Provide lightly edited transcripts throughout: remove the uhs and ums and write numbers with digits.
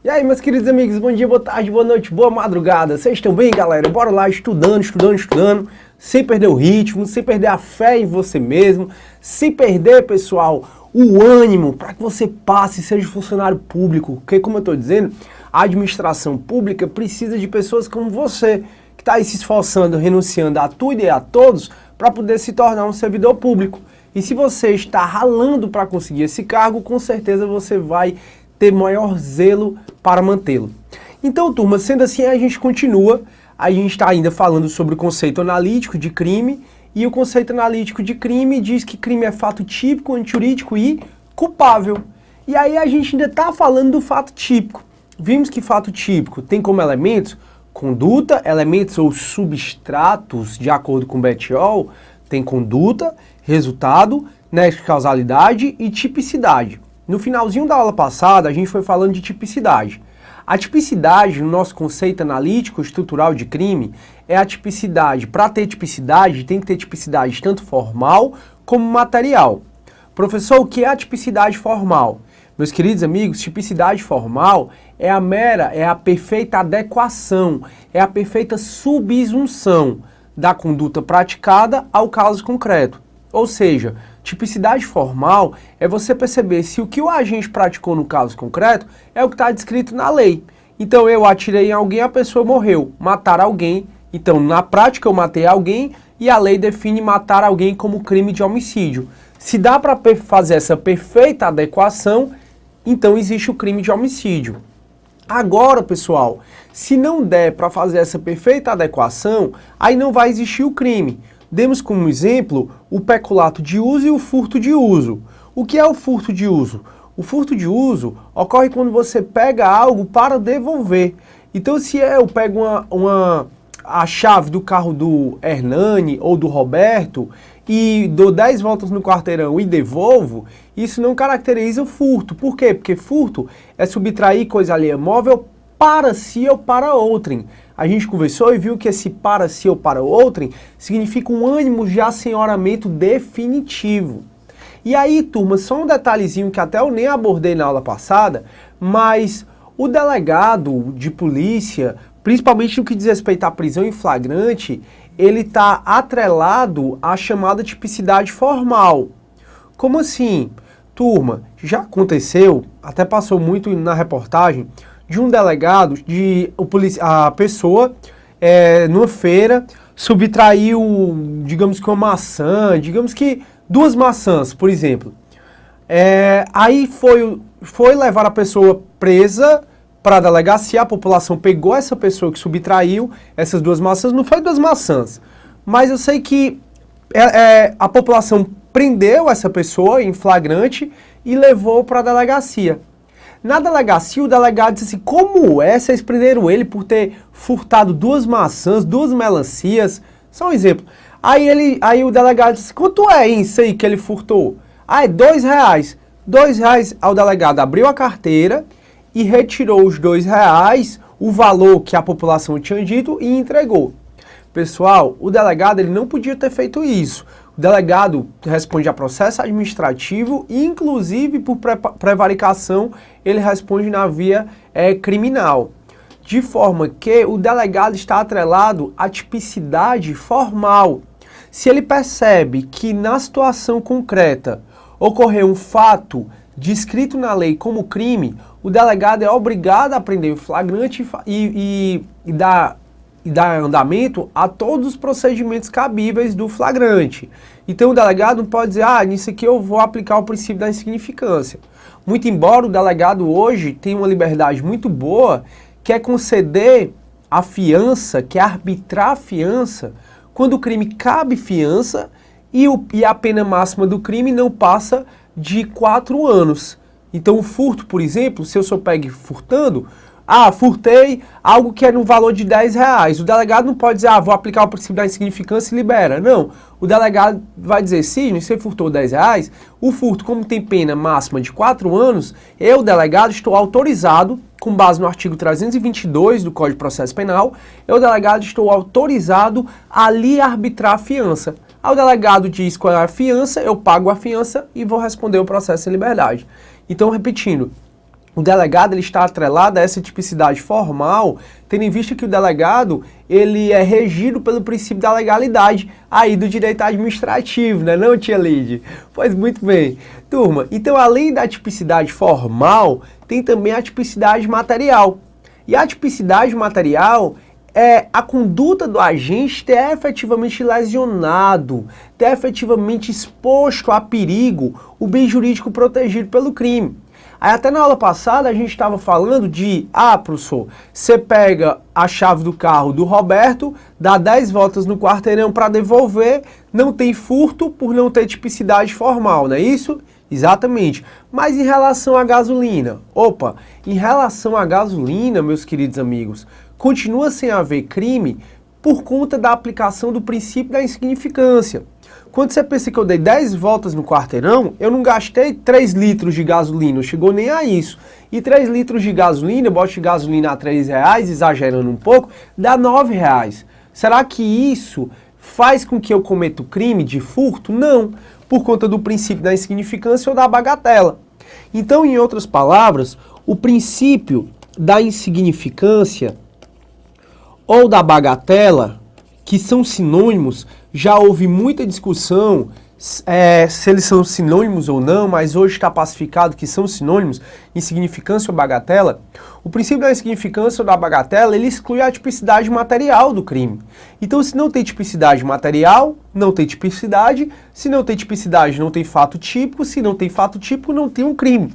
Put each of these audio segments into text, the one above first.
E aí, meus queridos amigos, bom dia, boa tarde, boa noite, boa madrugada. Vocês estão bem, galera? Bora lá estudando, sem perder o ritmo, sem perder a fé em você mesmo, sem perder, pessoal, o ânimo para que você passe e seja funcionário público. Porque, como eu estou dizendo, a administração pública precisa de pessoas como você, que está aí se esforçando, renunciando a tudo e a todos para poder se tornar um servidor público. E se você está ralando para conseguir esse cargo, com certeza você vai ter maior zelo para mantê-lo. Então, turma, sendo assim, a gente continua. A gente está ainda falando sobre o conceito analítico de crime, e o conceito analítico de crime diz que crime é fato típico, antijurídico e culpável. E aí a gente ainda está falando do fato típico. Vimos que fato típico tem como elementos conduta, elementos ou substratos, de acordo com Bettiol, tem conduta, resultado, nexo de causalidade e tipicidade. No finalzinho da aula passada, a gente foi falando de tipicidade. A tipicidade, no nosso conceito analítico estrutural de crime, é a tipicidade. Para ter tipicidade, tem que ter tipicidade tanto formal como material. Professor, o que é a tipicidade formal? Meus queridos amigos, tipicidade formal é a perfeita adequação, é a perfeita subsunção da conduta praticada ao caso concreto. Ou seja, tipicidade formal é você perceber se o que o agente praticou no caso concreto é o que está descrito na lei. Então eu atirei em alguém, a pessoa morreu. Matar alguém, então na prática eu matei alguém e a lei define matar alguém como crime de homicídio. Se dá para fazer essa perfeita adequação, então existe o crime de homicídio. Agora, pessoal, se não der para fazer essa perfeita adequação, aí não vai existir o crime. Demos como exemplo o peculato de uso e o furto de uso. O que é o furto de uso? O furto de uso ocorre quando você pega algo para devolver. Então, se eu pego a chave do carro do Hernani ou do Roberto e dou 10 voltas no quarteirão e devolvo, isso não caracteriza o furto. Por quê? Porque furto é subtrair coisa alheia móvel para si ou para outrem. A gente conversou e viu que esse para si ou para outrem significa um ânimo de assenhoramento definitivo. E aí, turma, só um detalhezinho que até eu nem abordei na aula passada, mas o delegado de polícia, principalmente no que diz respeito à prisão em flagrante, ele está atrelado à chamada tipicidade formal. Como assim? Turma, já aconteceu, até passou muito na reportagem, de um delegado, a pessoa, numa feira, subtraiu, digamos que uma maçã, digamos que 2 maçãs, por exemplo. Aí foi levar a pessoa presa para a delegacia, a população pegou essa pessoa que subtraiu essas 2 maçãs, não foi 2 maçãs, mas eu sei que a população prendeu essa pessoa em flagrante e levou para a delegacia. Na delegacia, o delegado disse assim, como é? Vocês prenderam ele por ter furtado 2 maçãs, 2 melancias? Só um exemplo. Aí o delegado disse, quanto é isso aí que ele furtou? Ah, é R$2. R$2, o delegado abriu a carteira e retirou os R$2, o valor que a população tinha dito, e entregou. Pessoal, o delegado ele não podia ter feito isso. O delegado responde a processo administrativo e, inclusive, por prevaricação, ele responde na via criminal. De forma que o delegado está atrelado à tipicidade formal. Se ele percebe que, na situação concreta, ocorreu um fato descrito na lei como crime, o delegado é obrigado a prender o flagrante e dar andamento a todos os procedimentos cabíveis do flagrante. Então o delegado não pode dizer, nisso aqui eu vou aplicar o princípio da insignificância. Muito embora o delegado hoje tenha uma liberdade muito boa, que é conceder a fiança, que é arbitrar a fiança, quando o crime cabe fiança e a pena máxima do crime não passa de 4 anos. Então o furto, por exemplo, se eu sou pego furtando, furtei algo que é no valor de R$10. O delegado não pode dizer, vou aplicar o princípio da insignificância e libera. Não. O delegado vai dizer, Sidney, você furtou R$10, o furto, como tem pena máxima de 4 anos, eu, delegado, estou autorizado, com base no artigo 322 do Código de Processo Penal, eu, delegado, estou autorizado a lhe arbitrar a fiança. Aí o delegado diz qual é a fiança, eu pago a fiança e vou responder o processo em liberdade. Então, repetindo, o delegado ele está atrelado a essa tipicidade formal, tendo em vista que o delegado ele é regido pelo princípio da legalidade aí do direito administrativo, né, não, tia Lídia? Pois muito bem. Turma, então além da tipicidade formal, tem também a tipicidade material. E a tipicidade material é a conduta do agente ter efetivamente lesionado, ter efetivamente exposto a perigo o bem jurídico protegido pelo crime. Aí até na aula passada a gente estava falando de, professor, você pega a chave do carro do Roberto, dá 10 voltas no quarteirão para devolver, não tem furto por não ter tipicidade formal, não é isso? Exatamente. Mas em relação à gasolina? Em relação à gasolina, meus queridos amigos, continua sem haver crime por conta da aplicação do princípio da insignificância. Quando você pensa que eu dei 10 voltas no quarteirão, eu não gastei 3 litros de gasolina, não chegou nem a isso. E 3 litros de gasolina, eu boto de gasolina a R$3, exagerando um pouco, dá R$9. Será que isso faz com que eu cometa o crime de furto? Não, por conta do princípio da insignificância ou da bagatela. Então, em outras palavras, o princípio da insignificância ou da bagatela, que são sinônimos, já houve muita discussão se eles são sinônimos ou não, mas hoje está pacificado que são sinônimos, insignificância ou bagatela. O princípio da insignificância ou da bagatela, ele exclui a tipicidade material do crime. Então, se não tem tipicidade material, não tem tipicidade. Se não tem tipicidade, não tem fato típico. Se não tem fato típico, não tem um crime.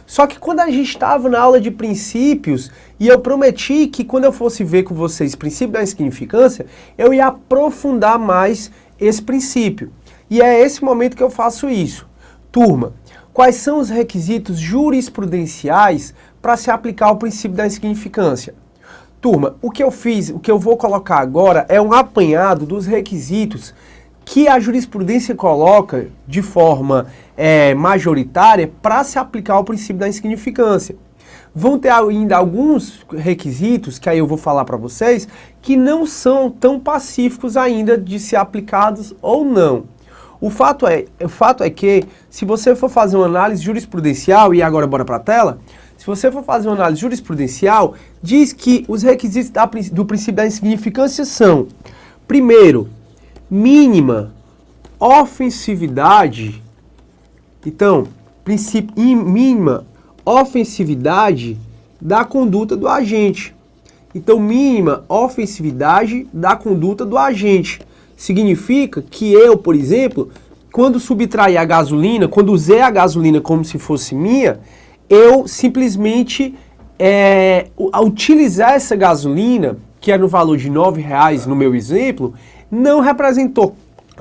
Só que quando a gente estava na aula de princípios, e eu prometi que quando eu fosse ver com vocês o princípio da insignificância, eu ia aprofundar mais esse princípio. E é esse momento que eu faço isso. Turma, quais são os requisitos jurisprudenciais para se aplicar o princípio da insignificância? Turma, o que eu fiz, o que eu vou colocar agora é um apanhado dos requisitos que a jurisprudência coloca de forma majoritária para se aplicar o princípio da insignificância. Vão ter ainda alguns requisitos, que aí eu vou falar para vocês, que não são tão pacíficos ainda de ser aplicados ou não. O fato é que, se você for fazer uma análise jurisprudencial, e agora bora para a tela, se você for fazer uma análise jurisprudencial, diz que os requisitos do princípio da insignificância são, primeiro, mínima ofensividade. Então, mínima ofensividade da conduta do agente. Então, mínima ofensividade da conduta do agente. Significa que eu, por exemplo, quando subtraí a gasolina, quando usei a gasolina como se fosse minha, eu simplesmente, ao utilizar essa gasolina, que era no valor de R$9 no meu exemplo, não representou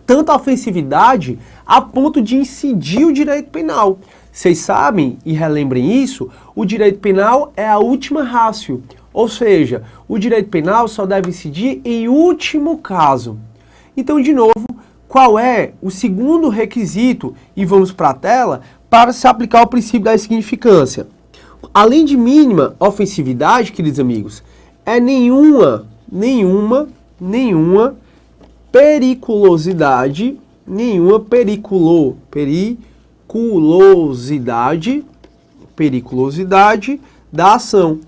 tanta ofensividade a ponto de incidir o direito penal. Vocês sabem, e relembrem isso, o direito penal é a última ratio, ou seja, o direito penal só deve incidir em último caso. Então, de novo, qual é o segundo requisito, e vamos para a tela, para se aplicar o princípio da insignificância? Além de mínima ofensividade, queridos amigos, é nenhuma periculosidade da ação.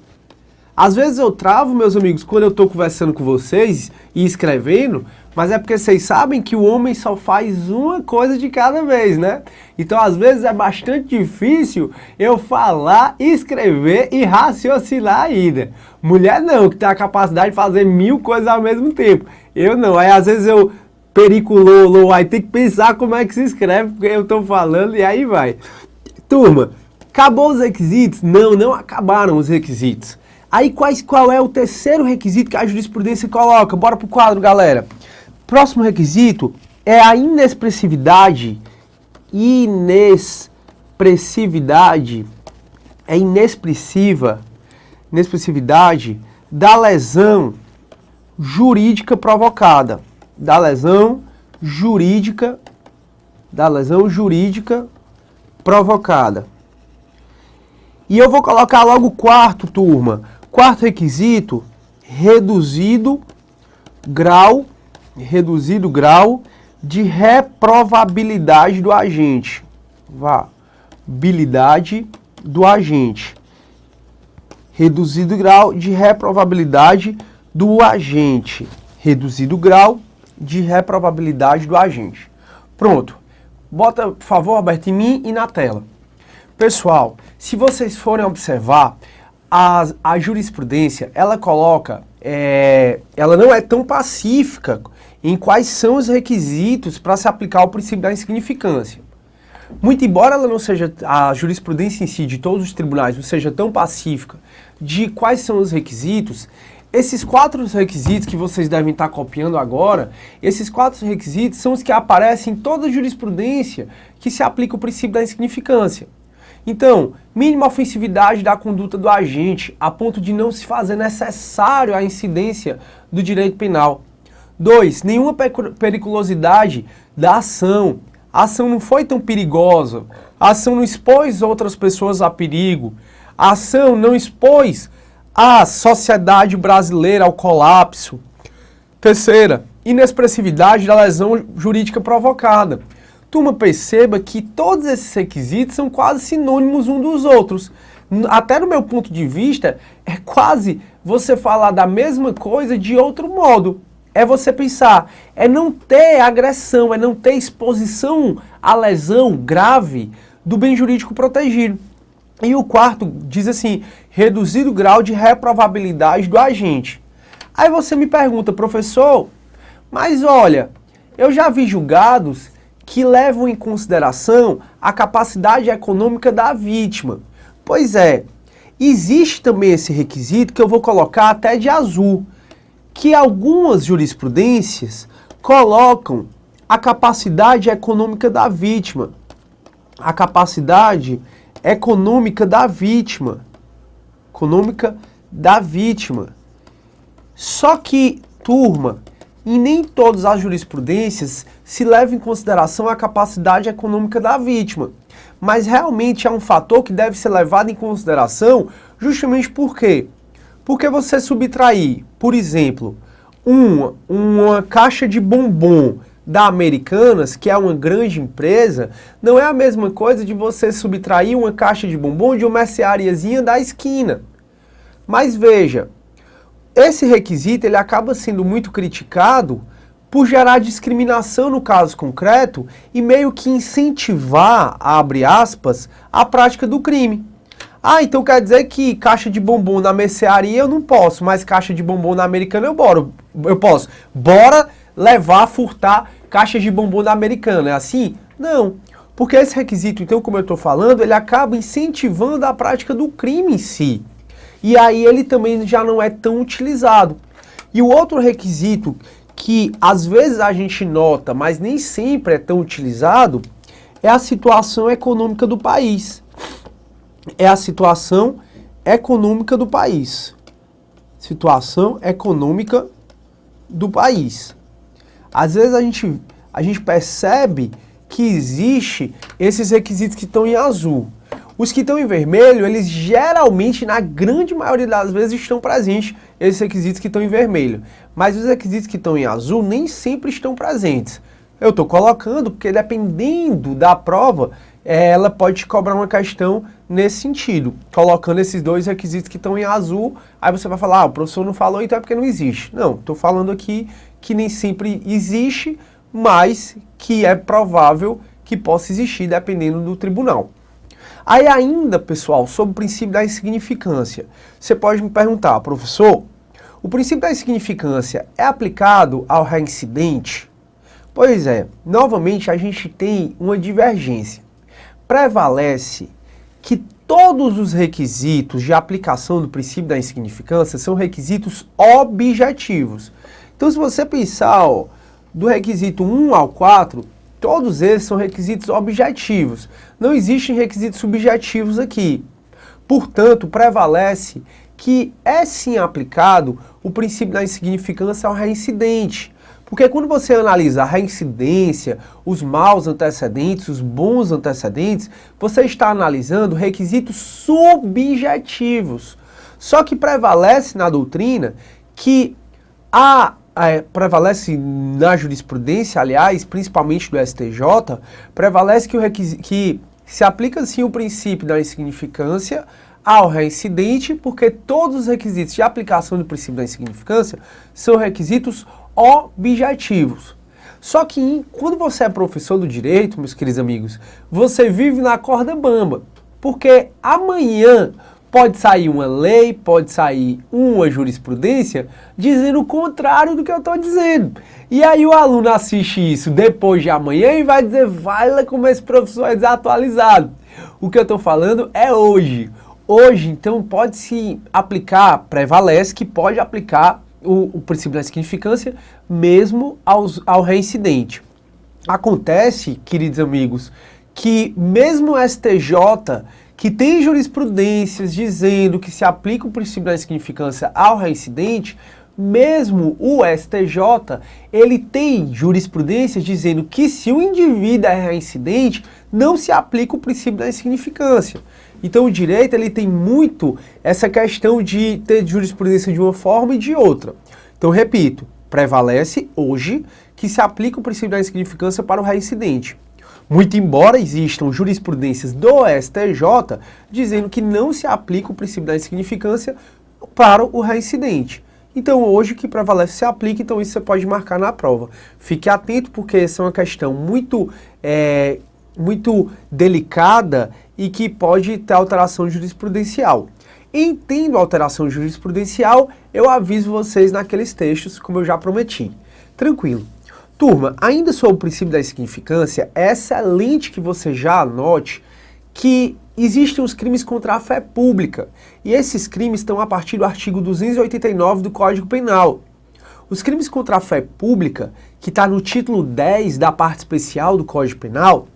Às vezes eu travo, meus amigos, quando eu estou conversando com vocês e escrevendo, mas é porque vocês sabem que o homem só faz uma coisa de cada vez, né? Então, às vezes é bastante difícil eu falar, escrever e raciocinar ainda. Mulher não, que tem a capacidade de fazer 1000 coisas ao mesmo tempo. Eu não, aí às vezes eu periculou, aí tem que pensar como é que se escreve, porque eu estou falando e aí vai. Turma, acabou os requisitos? Não acabaram os requisitos. Aí qual é o terceiro requisito que a jurisprudência coloca? Bora pro quadro, galera. Próximo requisito é a inexpressividade da lesão jurídica provocada. Da lesão jurídica provocada. E eu vou colocar logo o quarto, turma. Quarto requisito, reduzido grau de reprovabilidade do agente. Habilidade do agente. Reduzido grau de reprovabilidade do agente. Reduzido grau de reprovabilidade do agente. Pronto. Bota, por favor, Alberto, em mim e na tela. Pessoal, se vocês forem observar, a jurisprudência, ela coloca, ela não é tão pacífica em quais são os requisitos para se aplicar o princípio da insignificância. Muito embora ela não seja, a jurisprudência em si de todos os tribunais não seja tão pacífica de quais são os requisitos, esses 4 requisitos que vocês devem estar copiando agora, esses 4 requisitos são os que aparecem em toda a jurisprudência que se aplica o princípio da insignificância. Então, mínima ofensividade da conduta do agente, a ponto de não se fazer necessário a incidência do direito penal. 2. Nenhuma periculosidade da ação. A ação não foi tão perigosa. A ação não expôs outras pessoas a perigo. A ação não expôs a sociedade brasileira ao colapso. 3. Inexpressividade da lesão jurídica provocada. Turma, perceba que todos esses requisitos são quase sinônimos uns dos outros. Até no meu ponto de vista, é quase você falar da mesma coisa de outro modo. É você pensar, é não ter agressão, é não ter exposição à lesão grave do bem jurídico protegido. E o 4 diz assim, reduzido grau de reprovabilidade do agente. Aí você me pergunta, professor, mas olha, eu já vi julgados que levam em consideração a capacidade econômica da vítima. Pois é, existe também esse requisito que eu vou colocar até de azul, que algumas jurisprudências colocam a capacidade econômica da vítima. A capacidade econômica da vítima. Econômica da vítima. Só que, turma, em nem todas as jurisprudências se leva em consideração a capacidade econômica da vítima. Mas realmente é um fator que deve ser levado em consideração justamente por quê? Porque você subtrair, por exemplo, uma caixa de bombom da Americanas, que é uma grande empresa, não é a mesma coisa de você subtrair uma caixa de bombom de uma merceariazinha da esquina. Mas veja, esse requisito ele acaba sendo muito criticado por gerar discriminação no caso concreto e meio que incentivar, abre aspas, a prática do crime. Ah, então quer dizer que caixa de bombom na mercearia eu não posso, mas caixa de bombom na Americana eu posso. Bora levar, furtar caixas de bombom da Americana, é assim? Não, porque esse requisito, então, como eu estou falando, ele acaba incentivando a prática do crime em si. E aí ele também já não é tão utilizado. E o outro requisito que às vezes a gente nota, mas nem sempre é tão utilizado, é a situação econômica do país. É a situação econômica do país. Situação econômica do país. Às vezes a gente percebe que existe esses requisitos que estão em azul. Os que estão em vermelho, eles geralmente, na grande maioria das vezes, estão presentes, esses requisitos que estão em vermelho. Mas os requisitos que estão em azul nem sempre estão presentes. Eu estou colocando porque, dependendo da prova, ela pode te cobrar uma questão nesse sentido. Colocando esses 2 requisitos que estão em azul, aí você vai falar, o professor não falou, então é porque não existe. Não, estou falando aqui que nem sempre existe, mas que é provável que possa existir, dependendo do tribunal. Aí ainda, pessoal, sobre o princípio da insignificância. Você pode me perguntar, professor, o princípio da insignificância é aplicado ao reincidente? Pois é, novamente a gente tem uma divergência. Prevalece que todos os requisitos de aplicação do princípio da insignificância são requisitos objetivos. Então, se você pensar do requisito 1 ao 4, todos eles são requisitos objetivos. Não existem requisitos subjetivos aqui. Portanto, prevalece que é sim aplicado o princípio da insignificância ao reincidente. Porque quando você analisa a reincidência, os maus antecedentes, os bons antecedentes, você está analisando requisitos subjetivos. Só que prevalece na doutrina que prevalece na jurisprudência, aliás, principalmente do STJ, prevalece que se aplica sim o princípio da insignificância ao reincidente, porque todos os requisitos de aplicação do princípio da insignificância são requisitos objetivos. Só que quando você é professor do direito, meus queridos amigos, você vive na corda bamba, porque amanhã pode sair uma lei, pode sair uma jurisprudência dizendo o contrário do que eu estou dizendo. E aí o aluno assiste isso depois de amanhã e vai dizer, vai como esse professor é desatualizado. O que eu estou falando é hoje. Hoje, então, pode-se aplicar, prevalece que pode aplicar o princípio da insignificância mesmo ao reincidente. Acontece, queridos amigos, que mesmo o STJ, que tem jurisprudências dizendo que se aplica o princípio da insignificância ao reincidente, mesmo o STJ, ele tem jurisprudências dizendo que se o indivíduo é reincidente, não se aplica o princípio da insignificância. Então o direito ele tem muito essa questão de ter jurisprudência de uma forma e de outra. Então repito, prevalece hoje que se aplica o princípio da insignificância para o reincidente. Muito embora existam jurisprudências do STJ dizendo que não se aplica o princípio da insignificância para o reincidente. Então hoje o que prevalece se aplica, então isso você pode marcar na prova. Fique atento porque essa é uma questão muito delicada e que pode ter alteração jurisprudencial. Entendo a alteração jurisprudencial, eu aviso vocês naqueles textos, como eu já prometi. Tranquilo. Turma, ainda sobre o princípio da insignificância, é excelente que você já anote que existem os crimes contra a fé pública. E esses crimes estão a partir do artigo 289 do Código Penal. Os crimes contra a fé pública, que está no título 10 da parte especial do Código Penal,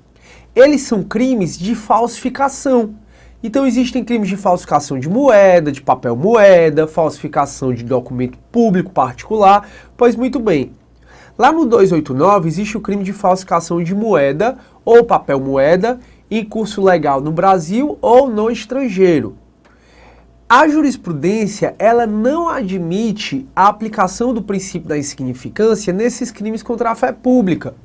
eles são crimes de falsificação. Então existem crimes de falsificação de moeda, de papel moeda, falsificação de documento público particular. Pois muito bem, lá no 289 existe o crime de falsificação de moeda ou papel moeda em curso legal no Brasil ou no estrangeiro. A jurisprudência ela não admite a aplicação do princípio da insignificância nesses crimes contra a fé pública.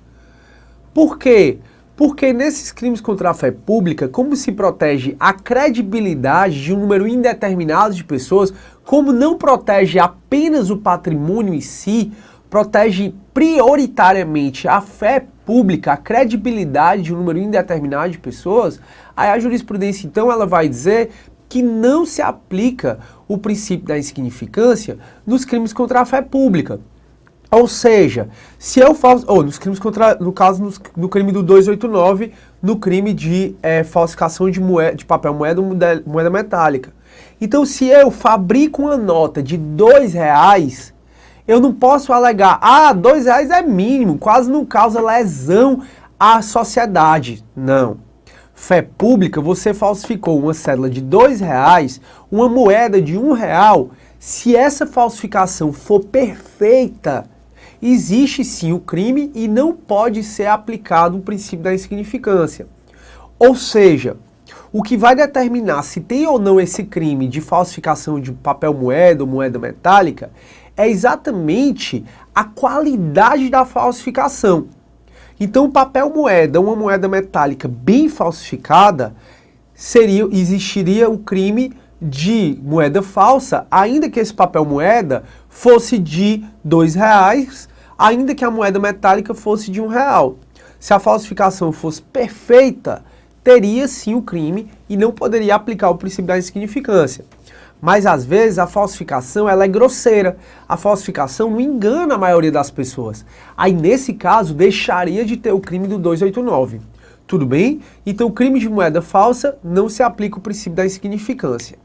Por quê? Porque nesses crimes contra a fé pública, como se protege a credibilidade de um número indeterminado de pessoas, como não protege apenas o patrimônio em si, protege prioritariamente a fé pública, a credibilidade de um número indeterminado de pessoas, aí a jurisprudência então ela vai dizer que não se aplica o princípio da insignificância nos crimes contra a fé pública. Ou seja, se eu faço, nos crimes contra, no caso no crime do 289, no crime de falsificação de moeda, de papel moeda ou moeda metálica. Então, se eu fabrico uma nota de R$2, eu não posso alegar, R$2 é mínimo, quase não causa lesão à sociedade. Não. Fé pública, você falsificou uma cédula de R$2, uma moeda de R$1, se essa falsificação for perfeita, existe sim o crime e não pode ser aplicado o princípio da insignificância. Ou seja, o que vai determinar se tem ou não esse crime de falsificação de papel moeda ou moeda metálica é exatamente a qualidade da falsificação. Então, papel moeda, uma moeda metálica bem falsificada, existiria o crime de moeda falsa, ainda que esse papel moeda fosse de R$2, ainda que a moeda metálica fosse de R$1. Se a falsificação fosse perfeita, teria sim o crime e não poderia aplicar o princípio da insignificância. Mas às vezes a falsificação ela é grosseira, a falsificação não engana a maioria das pessoas. Aí nesse caso deixaria de ter o crime do 289. Tudo bem? Então o crime de moeda falsa não se aplica o princípio da insignificância.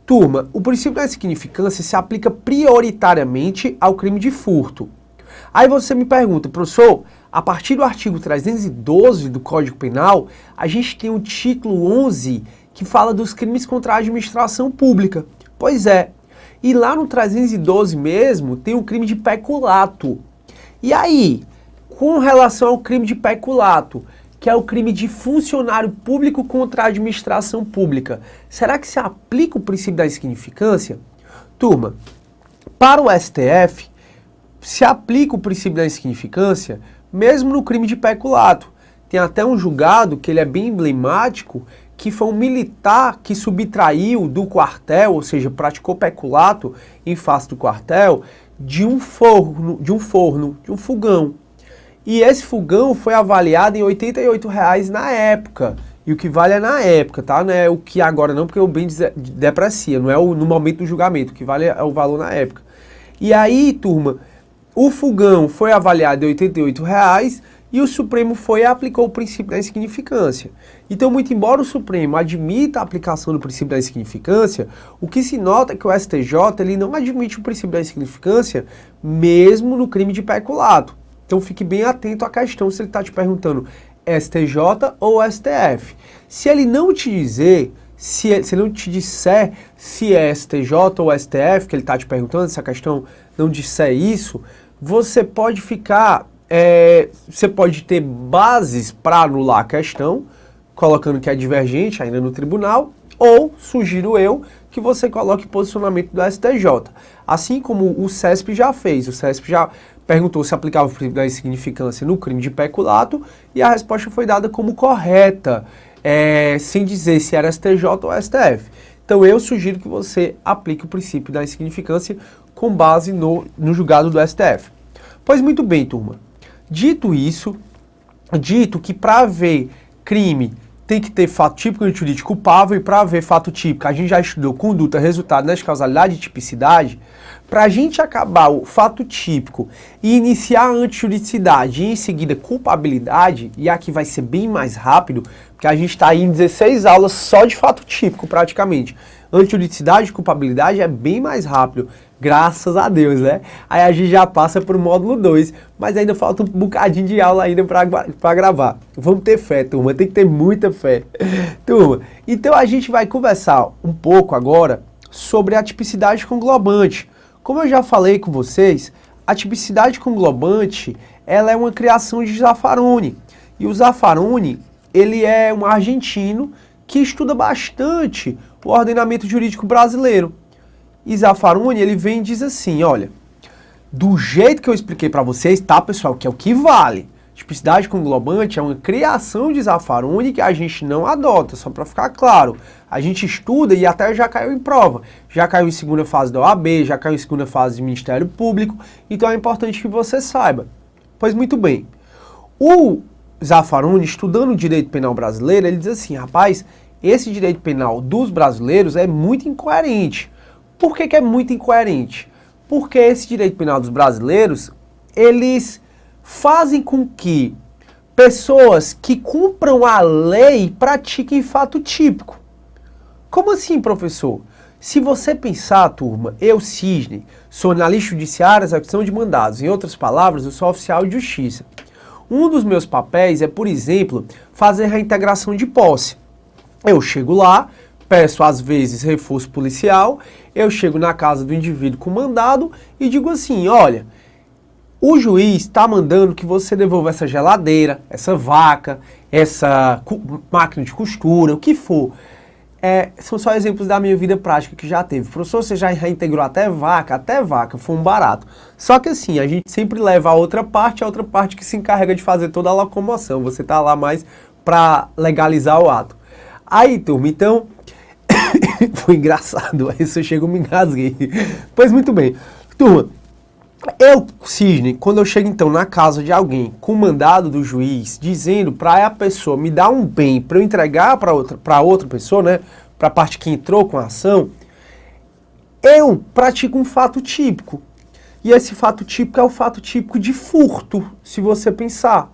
Turma, o princípio da insignificância se aplica prioritariamente ao crime de furto. Aí você me pergunta, professor, a partir do artigo 312 do Código Penal, a gente tem o título 11 que fala dos crimes contra a administração pública. Pois é, e lá no 312 mesmo tem o crime de peculato. E aí, com relação ao crime de peculato, que é o crime de funcionário público contra a administração pública, será que se aplica o princípio da insignificância? Turma, para o STF, se aplica o princípio da insignificância mesmo no crime de peculato. Tem até um julgado que ele é bem emblemático, que foi um militar que subtraiu do quartel, ou seja, praticou peculato em face do quartel, de um fogão. E esse fogão foi avaliado em R$ 88,00 na época. E o que vale é na época, tá? Não é o que agora não, porque o bem deprecia, não é no momento do julgamento, o que vale é o valor na época. E aí, turma, o fogão foi avaliado em R$ 88,00 e o Supremo foi e aplicou o princípio da insignificância. Então, muito embora o Supremo admita a aplicação do princípio da insignificância, o que se nota é que o STJ ele não admite o princípio da insignificância mesmo no crime de peculato. Então, fique bem atento à questão se ele está te perguntando STJ ou STF. Se ele não te dizer, se ele não te disser se é STJ ou STF, que ele está te perguntando, essa questão não disser isso, você pode ficar, você pode ter bases para anular a questão, colocando que é divergente ainda no tribunal, ou, sugiro eu, que você coloque posicionamento do STJ. Assim como o CESP já fez. O CESP já perguntou se aplicava o princípio da insignificância no crime de peculato e a resposta foi dada como correta, sem dizer se era STJ ou STF. Então eu sugiro que você aplique o princípio da insignificância com base no julgado do STF. Pois muito bem, turma. Dito isso, dito que para haver crime tem que ter fato típico e antijudício culpável, e para haver fato típico, a gente já estudou conduta, resultado, nessa causalidade e tipicidade. Para a gente acabar o fato típico e iniciar a antijuridicidade e em seguida culpabilidade, e aqui vai ser bem mais rápido, porque a gente está aí em 16 aulas só de fato típico praticamente. Antijuridicidade e culpabilidade é bem mais rápido, graças a Deus, né? Aí a gente já passa para o módulo 2, mas ainda falta um bocadinho de aula ainda para gravar. Vamos ter fé, turma, tem que ter muita fé. Turma, então a gente vai conversar um pouco agora sobre a tipicidade conglobante. Como eu já falei com vocês, a tipicidade conglobante, ela é uma criação de Zaffaroni. E o Zaffaroni, ele é um argentino que estuda bastante o ordenamento jurídico brasileiro. E Zaffaroni, ele vem e diz assim, olha, do jeito que eu expliquei para vocês, tá, pessoal, que é o que vale. Tipicidade conglobante é uma criação de Zaffaroni que a gente não adota, só para ficar claro. A gente estuda e até já caiu em prova. Já caiu em segunda fase da OAB, já caiu em segunda fase do Ministério Público, então é importante que você saiba. Pois muito bem. O Zaffaroni, estudando o direito penal brasileiro, ele diz assim, rapaz, esse direito penal dos brasileiros é muito incoerente. Por que é muito incoerente? Porque esse direito penal dos brasileiros, eles fazem com que pessoas que cumpram a lei pratiquem fato típico. Como assim, professor? Se você pensar, turma, eu, Cisne, sou analista judiciário, execução de mandados. Em outras palavras, eu sou oficial de justiça. Um dos meus papéis é, por exemplo, fazer reintegração de posse. Eu chego lá, peço às vezes reforço policial, eu chego na casa do indivíduo com mandado e digo assim, olha, o juiz está mandando que você devolva essa geladeira, essa vaca, essa máquina de costura, o que for. São só exemplos da minha vida prática que já teve. Professor, você já reintegrou até vaca, foi um barato. Só que assim, a gente sempre leva a outra parte que se encarrega de fazer toda a locomoção. Você tá lá mais para legalizar o ato. Aí, turma, então, foi engraçado, aí eu chego e me engasguei. Pois muito bem. Turma, eu, Cisne, quando eu chego então na casa de alguém com mandado do juiz dizendo para a pessoa me dar um bem para eu entregar para outra pessoa, né, para a parte que entrou com a ação, eu pratico um fato típico. E esse fato típico é o fato típico de furto, se você pensar.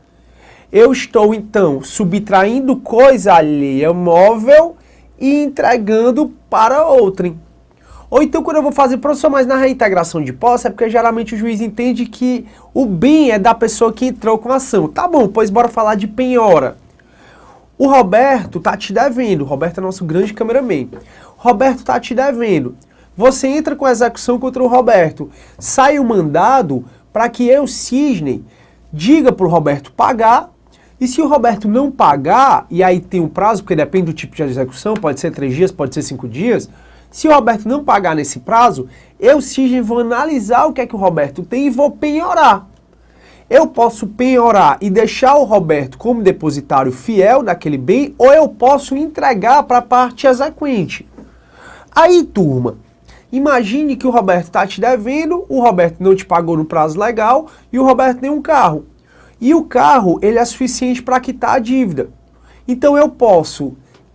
Eu estou então subtraindo coisa alheia móvel e entregando para outrem. Ou então quando eu vou fazer, professor, mas na reintegração de posse é porque geralmente o juiz entende que o bem é da pessoa que entrou com a ação. Tá bom, pois bora falar de penhora. O Roberto tá te devendo, o Roberto é nosso grande cameraman. O Roberto tá te devendo. Você entra com a execução contra o Roberto. Sai o mandado para que eu, Cisne, diga pro Roberto pagar. E se o Roberto não pagar, e aí tem um prazo, porque depende do tipo de execução, pode ser 3 dias, pode ser 5 dias... Se o Roberto não pagar nesse prazo, eu, Cisne, vou analisar o que é que o Roberto tem e vou penhorar. Eu posso penhorar e deixar o Roberto como depositário fiel daquele bem, ou eu posso entregar para a parte exequente. Aí, turma, imagine que o Roberto está te devendo, o Roberto não te pagou no prazo legal e o Roberto tem um carro. E o carro, ele é suficiente para quitar a dívida. Então eu posso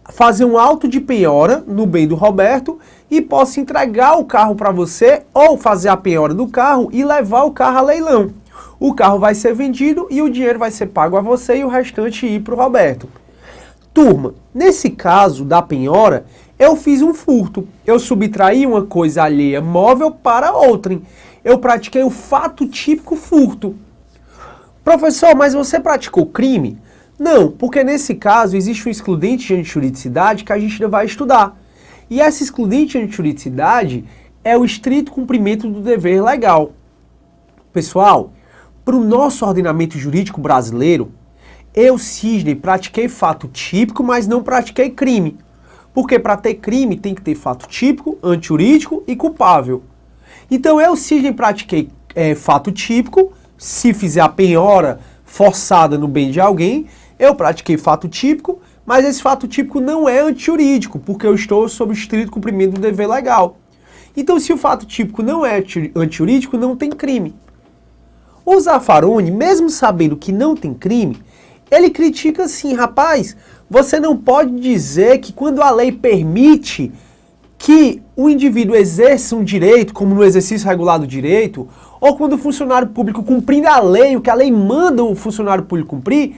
fazer um auto de penhora no bem do Roberto e posso entregar o carro para você ou fazer a penhora do carro e levar o carro a leilão. O carro vai ser vendido e o dinheiro vai ser pago a você e o restante ir para o Roberto. Turma, nesse caso da penhora, eu fiz um furto. Eu subtraí uma coisa alheia móvel para outrem. Eu pratiquei o fato típico furto. Professor, mas você praticou crime? Não, porque nesse caso existe um excludente de antijuridicidade que a gente ainda vai estudar. E essa excludente de antijuridicidade é o estrito cumprimento do dever legal. Pessoal, para o nosso ordenamento jurídico brasileiro, eu, Sidney, pratiquei fato típico, mas não pratiquei crime. Porque para ter crime tem que ter fato típico, antijurídico e culpável. Então eu, Sidney, pratiquei fato típico. Se fizer a penhora forçada no bem de alguém, eu pratiquei fato típico, mas esse fato típico não é antijurídico, porque eu estou sob o estrito cumprimento do dever legal. Então, se o fato típico não é antijurídico, não tem crime. O Zaffaroni, mesmo sabendo que não tem crime, ele critica assim, rapaz, você não pode dizer que quando a lei permite que o indivíduo exerça um direito, como no exercício regular do direito, ou quando o funcionário público cumprindo a lei, o que a lei manda o funcionário público cumprir,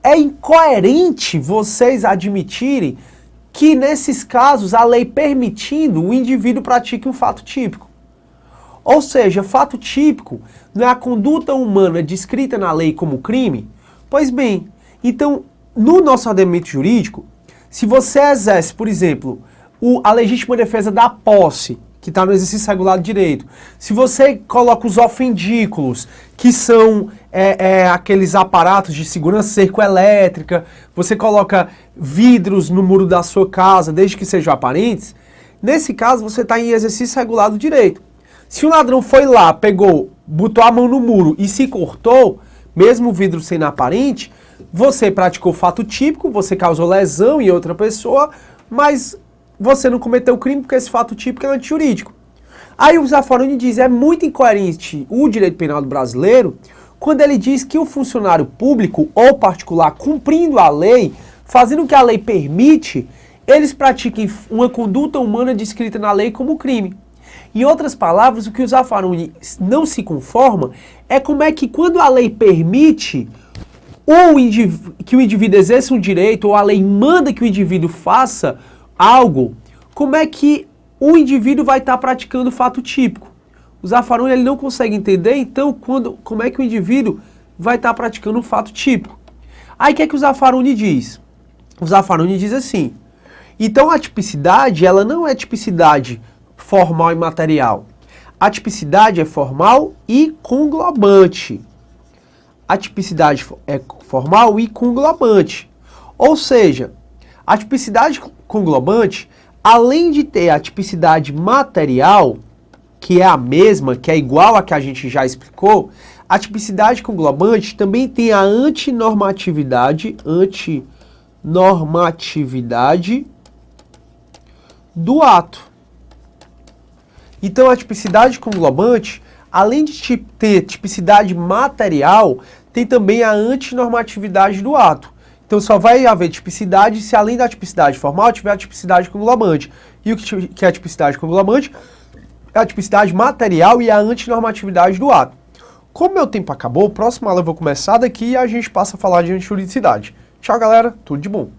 é incoerente vocês admitirem que nesses casos a lei permitindo o indivíduo pratique um fato típico. Ou seja, fato típico não é a conduta humana descrita na lei como crime? Pois bem, então no nosso ordenamento jurídico, se você exerce, por exemplo, a legítima defesa da posse, que está no exercício regular do direito, se você coloca os ofendículos, que são aqueles aparatos de segurança, cerco elétrica, você coloca vidros no muro da sua casa, desde que sejam aparentes, nesse caso você está em exercício regular do direito. Se o ladrão foi lá, pegou, botou a mão no muro e se cortou, mesmo o vidro sendo aparente, você praticou fato típico, você causou lesão em outra pessoa, mas você não cometeu crime porque esse fato típico é antijurídico. Aí o Zaffaroni diz, é muito incoerente o direito penal do brasileiro quando ele diz que o funcionário público ou particular cumprindo a lei, fazendo o que a lei permite, eles pratiquem uma conduta humana descrita na lei como crime. Em outras palavras, o que o Zaffaroni não se conforma é como é que quando a lei permite que o indivíduo exerça um direito ou a lei manda que o indivíduo faça algo, como é que o indivíduo vai estar praticando fato típico? O Zaffaroni ele não consegue entender, então, como é que o indivíduo vai estar praticando um fato típico? Aí o que é que o Zaffaroni diz? O Zaffaroni diz assim, então a tipicidade, ela não é tipicidade formal e material. A tipicidade é formal e conglobante. A tipicidade é formal e conglobante. Ou seja, a tipicidade conglobante, além de ter a tipicidade material, que é a mesma, que é igual a que a gente já explicou, a tipicidade conglobante também tem a antinormatividade do ato. Então a tipicidade conglobante, além de ter tipicidade material, tem também a antinormatividade do ato. Então só vai haver tipicidade se além da tipicidade formal tiver a tipicidade conglobante. E o que é a tipicidade conglobante? É a tipicidade material e a antinormatividade do ato. Como meu tempo acabou, próxima aula eu vou começar daqui e a gente passa a falar de antijuridicidade. Tchau, galera. Tudo de bom.